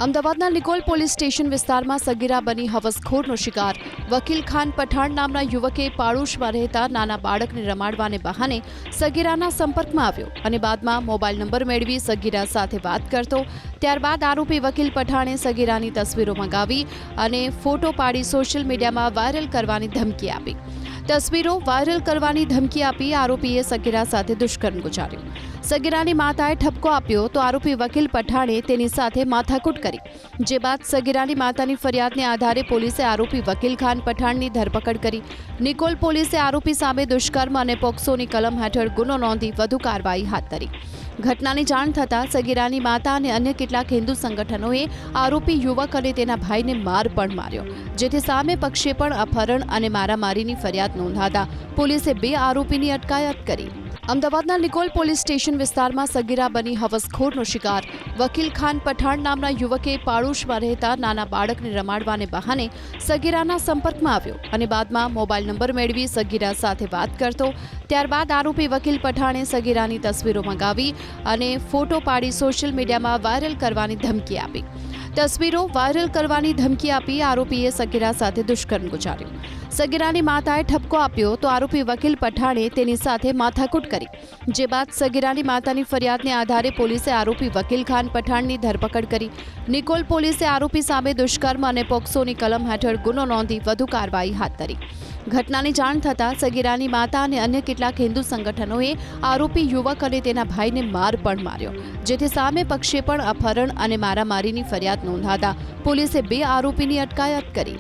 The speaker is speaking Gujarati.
અમદાવાદના નિકોલ પોલીસ સ્ટેશન વિસ્તારમાં સગીરા બની હવસખોરનો શિકાર. વકીલ ખાન પઠાણ નામના યુવકે પાડોશમાં રહેતા નાના બાળકને રમાડવાને બહાને સગીરાના સંપર્કમાં આવ્યો અને બાદમાં મોબાઈલ નંબર મેળવી સગીરા સાથે વાત કરતો. ત્યારબાદ આરોપી વકીલ પઠાણે સગીરાની તસવીરો મંગાવી અને ફોટો પાડી સોશિયલ મીડિયામાં વાયરલ કરવાની ધમકી આપી. તસવીરો વાયરલ કરવાની ધમકી આપી આરોપીએ સગીરા સાથે દુષ્કર્મ ગુજાર્યું. સગીરાની માતાએ ઠપકો આપ્યો તો આરોપી વકીલ પઠાણે તેની સાથે માથાકૂટ કરી. જે બાદ સગીરાની માતાની ફરિયાદને આધારે પોલીસે આરોપી વકીલ ખાન પઠાણની ધરપકડ કરી. નિકોલ પોલીસે આરોપી સામે દુષ્કર્મ અને પોક્સોની કલમ હેઠળ ગુનો નોંધી વધુ કાર્યવાહી હાથ ધરી. ઘટનાની જાણ થતાં સગીરાની માતા અને અન્ય કેટલાક હિન્દુ સંગઠનોએ આરોપી યુવક અને તેના ભાઈને માર પણ માર્યો, જેથી સામે પક્ષે પણ અપહરણ અને મારામારીની ફરિયાદ નોંધાતા પોલીસે 2 આરોપીની અટકાયત કરી. અમદાવાદના નિકોલ પોલીસ સ્ટેશન વિસ્તારમાં સગીરા બની હવસખોરનો શિકાર. વકીલ ખાન પઠાણ નામના યુવકે પાડોશમાં રહેતા નાના બાળકને રમાડવાને બહાને સગીરાના સંપર્કમાં આવ્યો અને બાદમાં મોબાઈલ નંબર મેળવી સગીરા સાથે વાત કરતો. ત્યારબાદ આરોપી વકીલ પઠાણે સગીરાની તસવીરો મંગાવી અને ફોટો પાડી સોશિયલ મીડિયામાં વાયરલ કરવાની ધમકી આપી. તસવીરો વાયરલ કરવાની ધમકી આપી આરોપીએ સગીરા સાથે દુષ્કર્મ ગુજાર્યું. સગીરાની માતાએ ઠપકો આપ્યો તો આરોપી વકીલ પઠાણે તેની સાથે માથાકૂટ કરી. જે બાદ સગીરાની માતાની ફરિયાદને આધારે પોલીસે આરોપી વકીલ ખાન પઠાણની ધરપકડ કરી. નિકોલ પોલીસે આરોપી સામે દુષ્કર્મ અને પોક્સોની કલમ હેઠળ ગુનો નોંધી વધુ કાર્યવાહી હાથ ધરી. ઘટનાની જાણ થતાં સગીરાની માતા અને અન્ય કેટલાક હિન્દુ સંગઠનોએ આરોપી યુવક અને તેના ભાઈને માર પણ માર્યો, જેથી સામે પક્ષે પણ અપહરણ અને મારામારીની ફરિયાદ નોંધાતા પોલીસે 2 આરોપીની અટકાયત કરી.